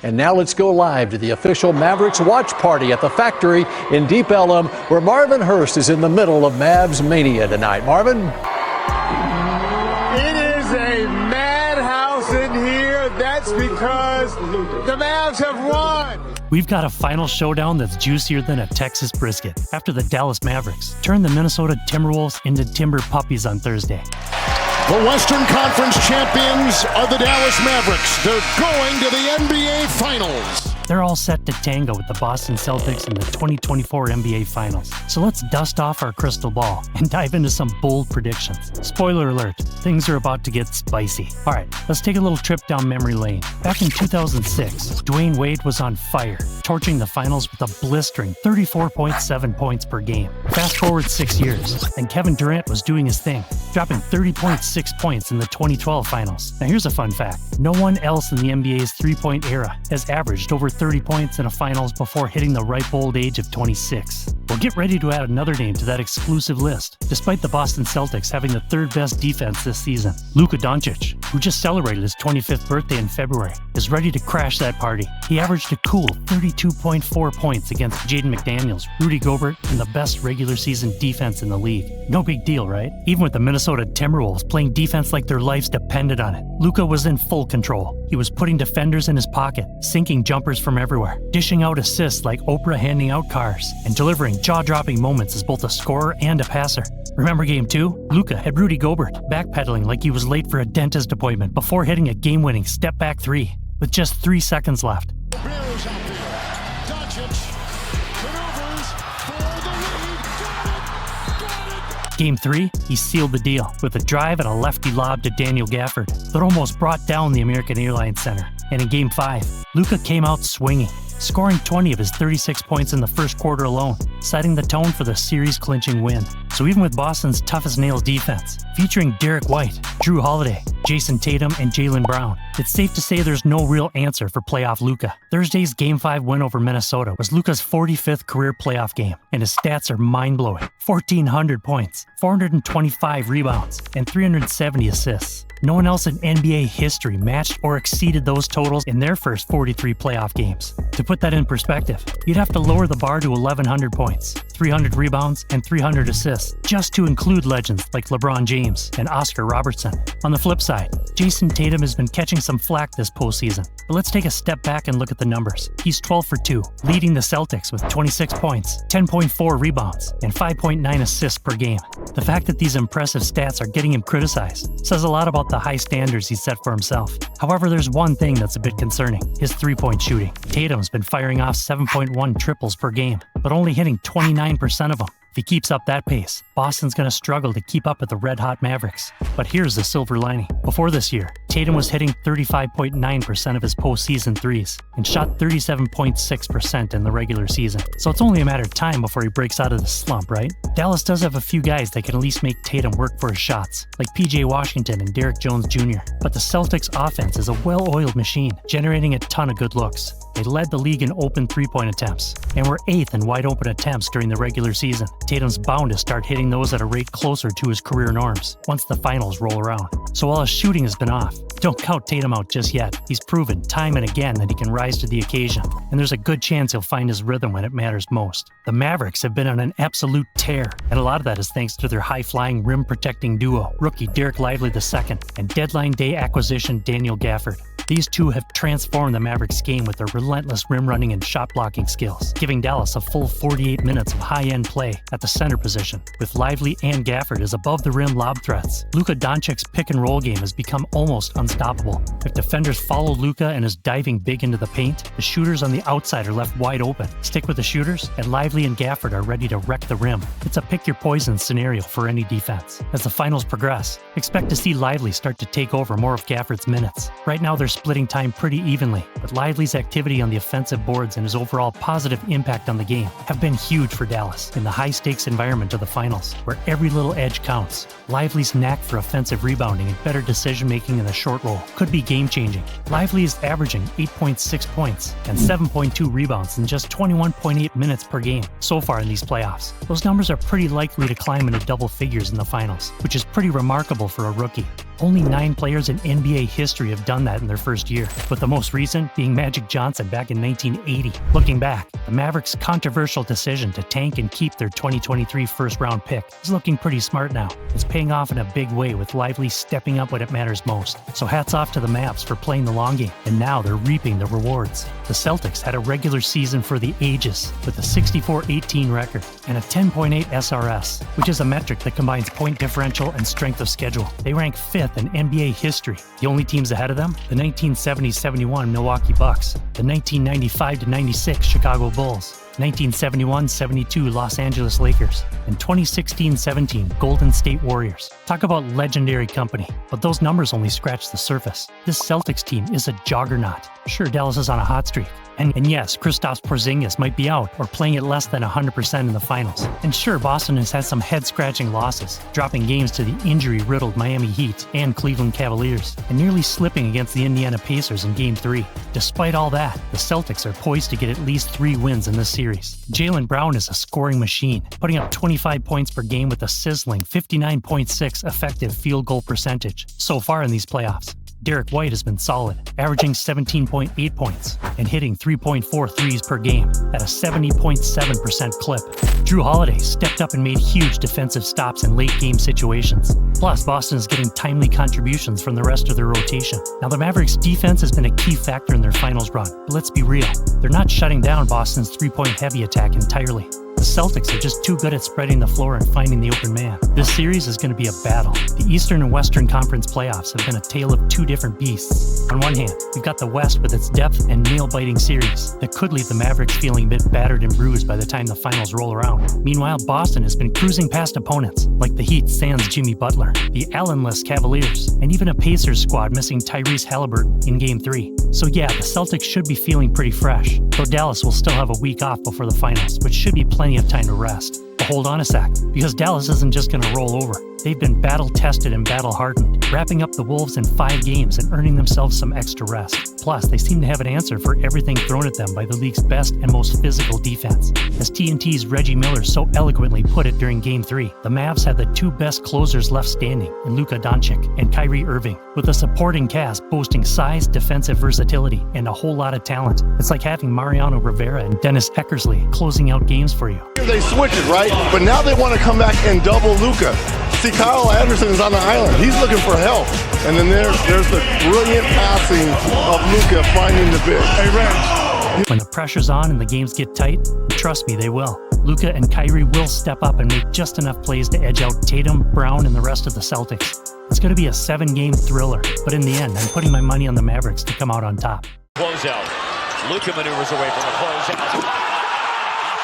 And now let's go live to the official Mavericks watch party at the factory in Deep Ellum, where Marvin Hurst is in the middle of Mavs mania tonight. Marvin? It is a madhouse in here. That's because the Mavs have won. We've got a final showdown that's juicier than a Texas brisket after the Dallas Mavericks turned the Minnesota Timberwolves into timber puppies on Thursday. The Western Conference champions are the Dallas Mavericks. They're going to the NBA Finals. They're all set to tango with the Boston Celtics in the 2024 NBA Finals. So let's dust off our crystal ball and dive into some bold predictions. Spoiler alert, things are about to get spicy. All right, let's take a little trip down memory lane. Back in 2006, Dwayne Wade was on fire, torching the finals with a blistering 34.7 points per game. Fast forward 6 years, and Kevin Durant was doing his thing, dropping 30.6 points in the 2012 finals. Now here's a fun fact. No one else in the NBA's three-point era has averaged over 30 points in a finals before hitting the ripe old age of 26. Well, get ready to add another name to that exclusive list. Despite the Boston Celtics having the third best defense this season, Luka Doncic, who just celebrated his 25th birthday in February, is ready to crash that party. He averaged a cool 32.4 points against Jaden McDaniels, Rudy Gobert, and the best regular season defense in the league. No big deal, right? Even with the Minnesota Timberwolves playing defense like their lives depended on it, Luka was in full control. He was putting defenders in his pocket, sinking jumpers from everywhere, dishing out assists like Oprah handing out cars, and delivering jaw-dropping moments as both a scorer and a passer. Remember Game 2? Luka had Rudy Gobert backpedaling like he was late for a dentist appointment before hitting a game-winning step-back three with just 3 seconds left. Bears out there. Doncic maneuvers for the lead. Got it. Game 3, he sealed the deal with a drive and a lefty lob to Daniel Gafford that almost brought down the American Airlines Center. And in Game 5, Luka came out swinging, scoring 20 of his 36 points in the first quarter alone, setting the tone for the series-clinching win. So even with Boston's tough-as-nails defense, featuring Derek White, Drew Holiday, Jayson Tatum, and Jaylen Brown, it's safe to say there's no real answer for playoff Luka. Thursday's Game 5 win over Minnesota was Luka's 45th career playoff game, and his stats are mind-blowing. 1,400 points, 425 rebounds, and 370 assists. No one else in NBA history matched or exceeded those totals in their first 43 playoff games. To put that in perspective, you'd have to lower the bar to 1,100 points, 300 rebounds, and 300 assists, just to include legends like LeBron James and Oscar Robertson. On the flip side, Jayson Tatum has been catching some flack this postseason, but let's take a step back and look at the numbers. He's 12 for 2, leading the Celtics with 26 points, 10.4 rebounds, and 5.9 assists per game. The fact that these impressive stats are getting him criticized says a lot about the high standards he's set for himself. However, there's one thing that's a bit concerning: his three-point shooting. Tatum's been firing off 7.1 triples per game, but only hitting 29% of them. If he keeps up that pace, Boston's going to struggle to keep up with the red-hot Mavericks. But here's the silver lining. Before this year, Tatum was hitting 35.9% of his postseason threes and shot 37.6% in the regular season. So it's only a matter of time before he breaks out of the slump, right? Dallas does have a few guys that can at least make Tatum work for his shots, like PJ Washington and Derek Jones Jr. But the Celtics' offense is a well-oiled machine, generating a ton of good looks. They led the league in open three-point attempts and were 8th in wide-open attempts during the regular season. Tatum's bound to start hitting those at a rate closer to his career norms once the finals roll around. So while his shooting has been off, don't count Tatum out just yet. He's proven time and again that he can rise to the occasion, and there's a good chance he'll find his rhythm when it matters most. The Mavericks have been on an absolute tear, and a lot of that is thanks to their high-flying, rim-protecting duo, rookie Derek Lively II and deadline day acquisition Daniel Gafford. These two have transformed the Mavericks' game with their relentless rim running and shot blocking skills, giving Dallas a full 48 minutes of high-end play at the center position, with Lively and Gafford as above-the-rim lob threats. Luka Doncic's pick-and-roll game has become almost unstoppable. If defenders follow Luka and is diving big into the paint, the shooters on the outside are left wide open. Stick with the shooters, and Lively and Gafford are ready to wreck the rim. It's a pick-your-poison scenario for any defense. As the finals progress, expect to see Lively start to take over more of Gafford's minutes. Right now, they're splitting time pretty evenly, but Lively's activity on the offensive boards and his overall positive impact on the game have been huge for Dallas in the high-stakes environment of the finals, where every little edge counts. Lively's knack for offensive rebounding and better decision-making in the short roll could be game-changing. Lively is averaging 8.6 points and 7.2 rebounds in just 21.8 minutes per game so far in these playoffs. Those numbers are pretty likely to climb into double figures in the finals, which is pretty remarkable for a rookie. Only 9 players in NBA history have done that in their first year, with the most recent being Magic Johnson back in 1980. Looking back, the Mavericks' controversial decision to tank and keep their 2023 first-round pick is looking pretty smart now. It's paying off in a big way with Lively stepping up when it matters most. So hats off to the Mavs for playing the long game, and now they're reaping the rewards. The Celtics had a regular season for the ages with a 64-18 record and a 10.8 SRS, which is a metric that combines point differential and strength of schedule. They rank 5th in NBA history. The only teams ahead of them, the 1970-71 Milwaukee Bucks, the 1995-96 Chicago Bulls, 1971-72 Los Angeles Lakers, and 2016-17 Golden State Warriors. Talk about legendary company, but those numbers only scratch the surface. This Celtics team is a juggernaut. Sure, Dallas is on a hot streak. And yes, Kristaps Porzingis might be out or playing at less than 100% in the finals. And sure, Boston has had some head-scratching losses, dropping games to the injury-riddled Miami Heat and Cleveland Cavaliers, and nearly slipping against the Indiana Pacers in Game 3. Despite all that, the Celtics are poised to get at least 3 wins in this series. Jaylen Brown is a scoring machine, putting up 25 points per game with a sizzling 59.6 effective field goal percentage so far in these playoffs. Derek White has been solid, averaging 17.8 points and hitting 3.4 threes per game at a 70.7% clip. Drew Holiday stepped up and made huge defensive stops in late-game situations. Plus, Boston is getting timely contributions from the rest of their rotation. Now, the Mavericks' defense has been a key factor in their finals run, but let's be real. They're not shutting down Boston's three-point heavy attack entirely. The Celtics are just too good at spreading the floor and finding the open man. This series is going to be a battle. The Eastern and Western Conference playoffs have been a tale of 2 different beasts. On one hand, we've got the West with its depth and nail-biting series that could leave the Mavericks feeling a bit battered and bruised by the time the finals roll around. Meanwhile, Boston has been cruising past opponents like the Heat sans Jimmy Butler, the Allen-less Cavaliers, and even a Pacers squad missing Tyrese Halliburton in Game 3. So yeah, the Celtics should be feeling pretty fresh, though Dallas will still have a week off before the finals, which should be plenty of time to rest. But hold on a sec, because Dallas isn't just going to roll over. They've been battle-tested and battle-hardened, wrapping up the Wolves in 5 games and earning themselves some extra rest. Plus, they seem to have an answer for everything thrown at them by the league's best and most physical defense. As TNT's Reggie Miller so eloquently put it during Game 3, the Mavs have the 2 best closers left standing in Luka Doncic and Kyrie Irving, with a supporting cast boasting size, defensive versatility, and a whole lot of talent. It's like having Mariano Rivera and Dennis Eckersley closing out games for you. They switch it, right? But now they want to come back and double Luka. See, Kyle Anderson is on the island. He's looking for help. And then there's the brilliant passing of Luka finding the big. Hey, Reg. When the pressure's on and the games get tight, trust me, they will. Luka and Kyrie will step up and make just enough plays to edge out Tatum, Brown, and the rest of the Celtics. It's going to be a 7-game thriller, but in the end, I'm putting my money on the Mavericks to come out on top. Closeout. Luka maneuvers away from the closeout.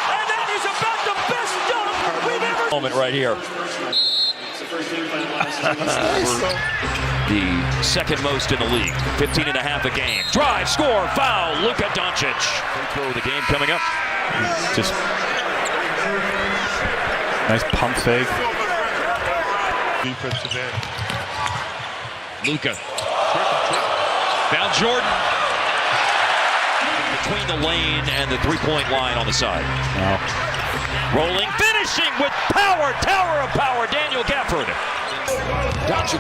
And then he's about the best dunk we've ever... Moment right here. The second most in the league, 15 and a half a game. Drive, score, foul, Luka Doncic. Throw the game coming up. Just nice pump fake. Defensive end. Luka. Found Jordan. Between the lane and the three-point line on the side. Wow. Rolling, finishing with power, tower of power, Daniel Gafford. Doncic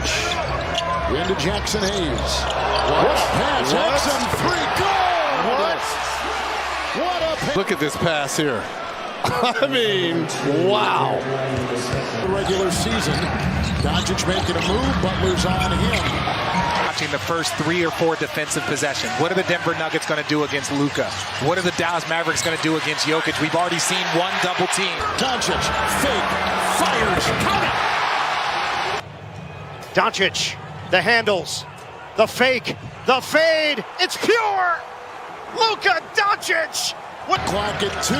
into Jackson Hayes. What a pass! Jackson, 3 goal! What a pass! Look at this pass here. I mean, wow. The regular season, Doncic making a move, Butler's on him. Watching the first 3 or 4 defensive possessions. What are the Denver Nuggets going to do against Luka? What are the Dallas Mavericks going to do against Jokic? We've already seen one double team. Doncic, fake, fires, count it! Doncic, the handles, the fake, the fade, it's pure! Luka Doncic! What clock at 2?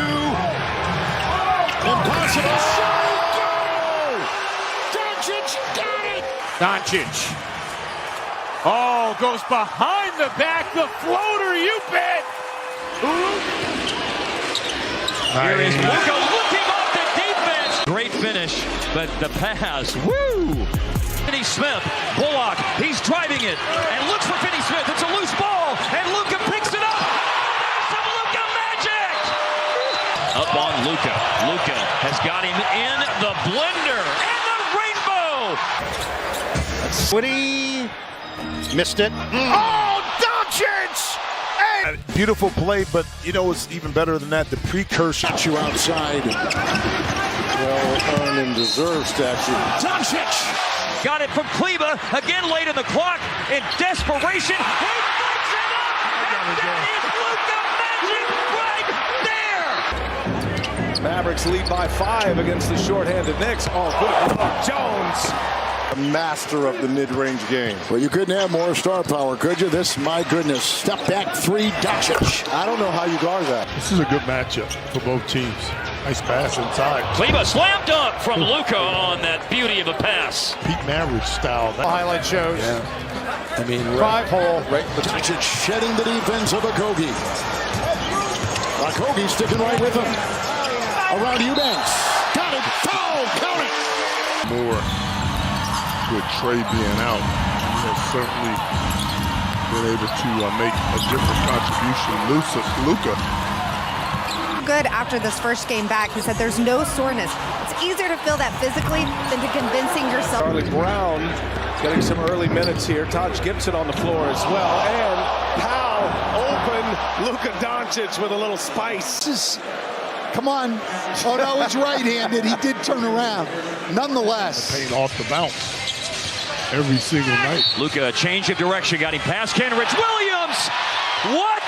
Impossible shot! Go! Doncic got it! Doncic. Oh, goes behind the back, the floater, you bet! Here is Luka looking off the defense. Great finish, but the pass, woo! Finney Smith, Bullock, he's driving it, and looks for Finney Smith. It's a loose ball, and Luka picks it up. Some Luka magic! Up on Luka. Luka has got him in the blender, and the rainbow! Woody missed it. Oh, Doncic! Hey! Beautiful play, but you know what's even better than that? The precursor. You outside. Well earned and deserved statue. Doncic! Got it from Kleba, again late in the clock, in desperation. He puts it up! And that is Luka Magic right there! Mavericks lead by 5 against the shorthanded Knicks. Oh, good. Jones. A master of the mid-range game. Well, you couldn't have more star power, could you? This, my goodness, step back three, Doncic. I don't know how you guard that. This is a good matchup for both teams. Nice pass inside. Kleba slam dunk from Luka on that beauty of a pass. Pete Maravich style. Highlight shows. Yeah. I mean, Five-hole. right. Doncic shedding the defense of Okogie. Okogie sticking right with him. Around Eubanks. Got it. Foul. Count it. More with Trey being out, he has certainly been able to make a different contribution. Luka. Good after this first game back. He said there's no soreness. It's easier to feel that physically than to convincing yourself. Charlie Brown getting some early minutes here. Taj Gibson on the floor as well. And Powell open. Luka Doncic with a little spice. Come on. Oh, no, it's right-handed. He did turn around. Nonetheless. Paint off the bounce every single night. Luka, change of direction, got him past Kenrich Williams. What?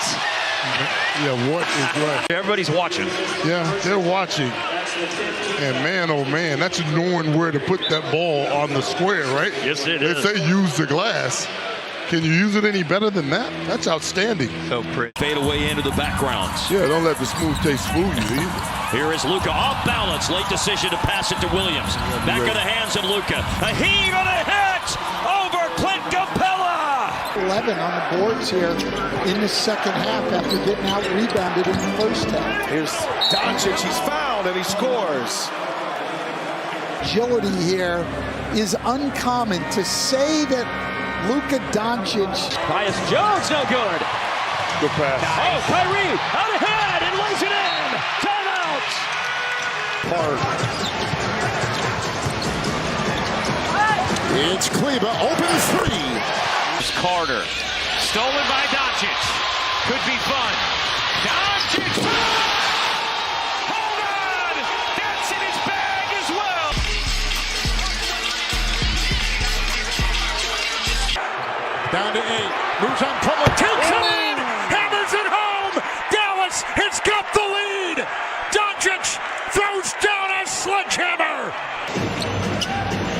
Yeah, what is what? Everybody's watching. Yeah, they're watching. And man, oh man, that's knowing where to put that ball on the square, right? Yes, it is. They say use the glass. Can you use it any better than that? That's outstanding. So pretty. Fade away into the backgrounds. Yeah, don't let the smooth taste fool you either. Here is Luka off balance. Late decision to pass it to Williams. Back of the hands of Luka. A heave and a hit over Clint Capella. 11 on the boards here in the second half after getting out rebounded in the first half. Here's Doncic. He's fouled and he scores. Agility here is uncommon. To say that Luka Doncic. Tyus Jones, no good. Good pass. Oh, Kyrie out ahead and lays it in. Timeout. It's Kleba, open three. It's Carter. Stolen by Doncic. Could be fun. Doncic. Hold on. That's in his bag as well. Down to 8. Moves on Pumler. Takes it in. Hammers it home. Dallas has got the lead. Doncic throws down a sledgehammer.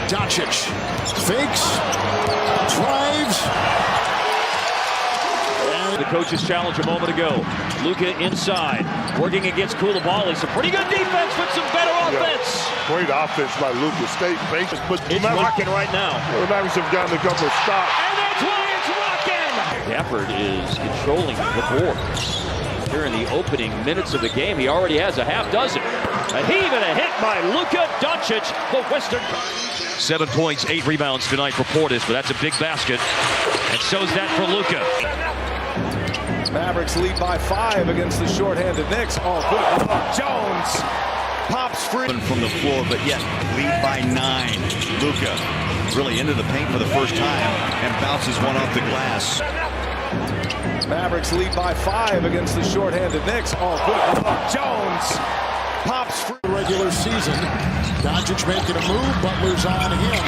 Doncic fakes, drives. The coach's challenge a moment ago. Luka inside, working against Koulibaly. Some pretty good defense with some better offense. Great offense by Luka. Stay fake, but It's rocking right now. The Mavericks have gotten a couple of stops. And that's why it's rocking. Gafford is controlling the boards. Here in the opening minutes of the game, he already has a half dozen. A heave and a hit by Luka Doncic, the Western. 7 points, 8 rebounds tonight for Portis, but that's a big basket. And so's that for Luka. Mavericks lead by 5 against the shorthanded Knicks. Oh, good. Jones pops free. From the floor, but yet lead by 9. Luka really into the paint for the first time and bounces one off the glass. Mavericks lead by 5 against the shorthanded Knicks. Oh, good. Jones pops free. Regular season. Doncic making a move. Butler's on him.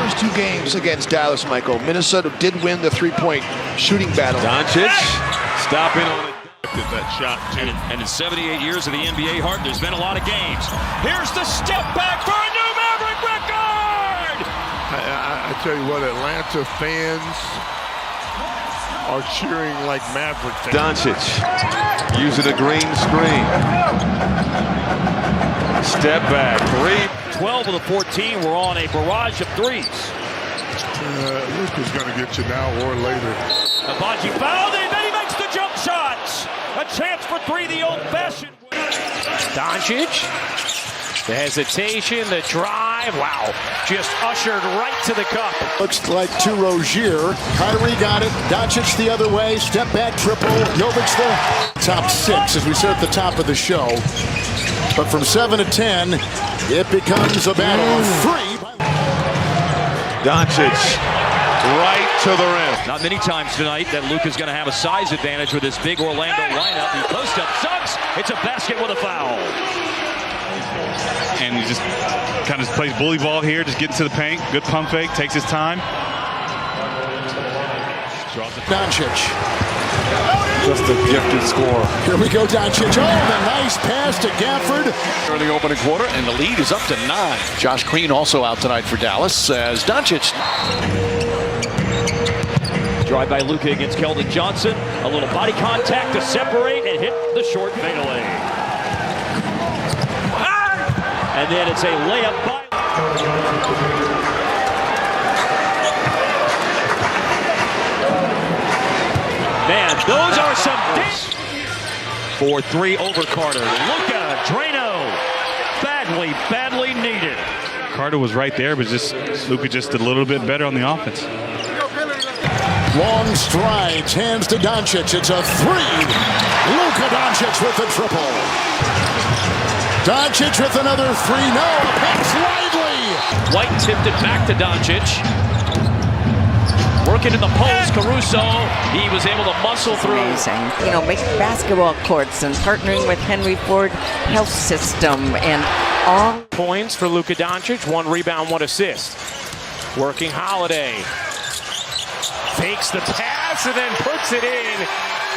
First 2 games against Dallas, Michael. Minnesota did win the three-point shooting battle. Doncic stopping on it. That shot too. And in 78 years of the NBA, Hart, there's been a lot of games. Here's the step back for a new Maverick record. I tell you what, Atlanta fans are cheering like Maverick fans. Doncic using a green screen. Step back, 3. 12 of the 14 were on a barrage of threes. Luka's going to get you now or later. Abaji fouled and then he makes the jump shot. A chance for 3 the old-fashioned way. Doncic. The hesitation, the drive. Wow. Just ushered right to the cup. Looks like to Rozier. Kyrie got it. Doncic the other way. Step back triple. Jovic the top 6 as we said at the top of the show. But from 7 to 10, it becomes a battle of 3. Doncic right to the rim. Not many times tonight that Luka's going to have a size advantage with this big Orlando lineup. He post up, sucks. It's a basket with a foul. And he just kind of plays bully ball here, just getting to the paint. Good pump fake, takes his time. Doncic. Just a gifted scorer. Here we go, Doncic. Oh, the nice pass to Gafford. In the opening quarter, and the lead is up to 9. Josh Green also out tonight for Dallas as Doncic. Drive by Luka against Keldon Johnson. A little body contact to separate and hit the short fadeaway. And then it's a layup by. Man, those are some 4-3 over Carter. Luka, Drano, badly needed. Carter was right there, but just Luka just a little bit better on the offense. Long strides, hands to Doncic. It's a 3. Luka Doncic with the triple. Doncic with another 3. No, pass lively. White tipped it back to Doncic. Working in the post, Caruso, he was able to muscle through. Amazing. You know, making basketball courts and partnering with Henry Ford Health System and all. Points for Luka Doncic, 1 rebound, 1 assist. Working Holiday. Fakes the pass and then puts it in.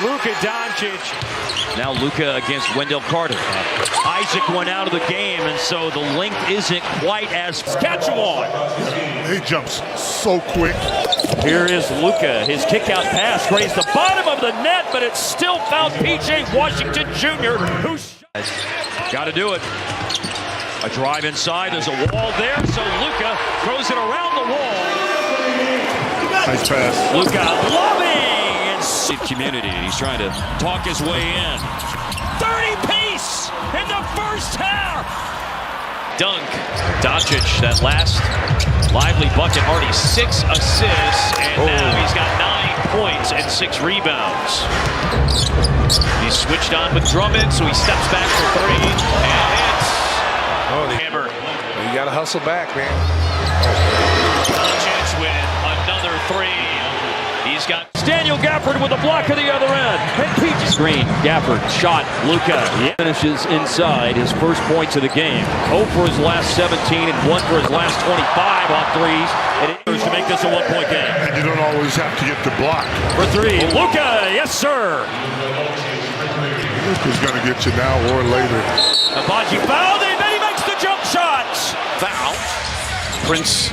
Luka Doncic. Now Luka against Wendell Carter. Isaac went out of the game, and so the length isn't quite as Saskatchewan. He jumps so quick. Here is Luka. His kick-out pass grazed the bottom of the net, but it still found P.J. Washington Jr., who's got to do it. A drive inside. There's a wall there, so Luka throws it around the wall. Nice pass. Luka loving community. He's trying to talk his way in. 30-piece in the first half. Dunk. Doncic, that last lively bucket, already 6 assists, and now he's got 9 points and 6 rebounds. He's switched on with Drummond, so he steps back for 3 and hits. The hammer. You got to hustle back, man. Doncic with another 3. He's got Daniel Gafford with a block at the other end. And Peach Green. Gafford shot. Luka finishes inside his first points of the game. 0 for his last 17 and 1 for his last 25 on threes. And it is to make this a 1-point game. And you don't always have to get the block. For 3, Luka, yes sir. Luka's going to get you now or later. Abaji fouled and then he makes the jump shots. Foul. Prince,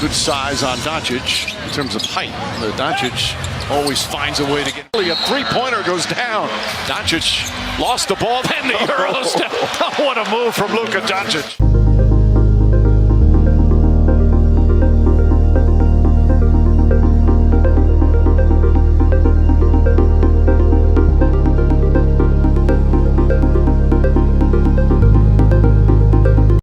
good size on Doncic in terms of height. The Doncic always finds a way to get. A 3-pointer goes down. Doncic lost the ball, then the Euro step. What a move from Luka Doncic.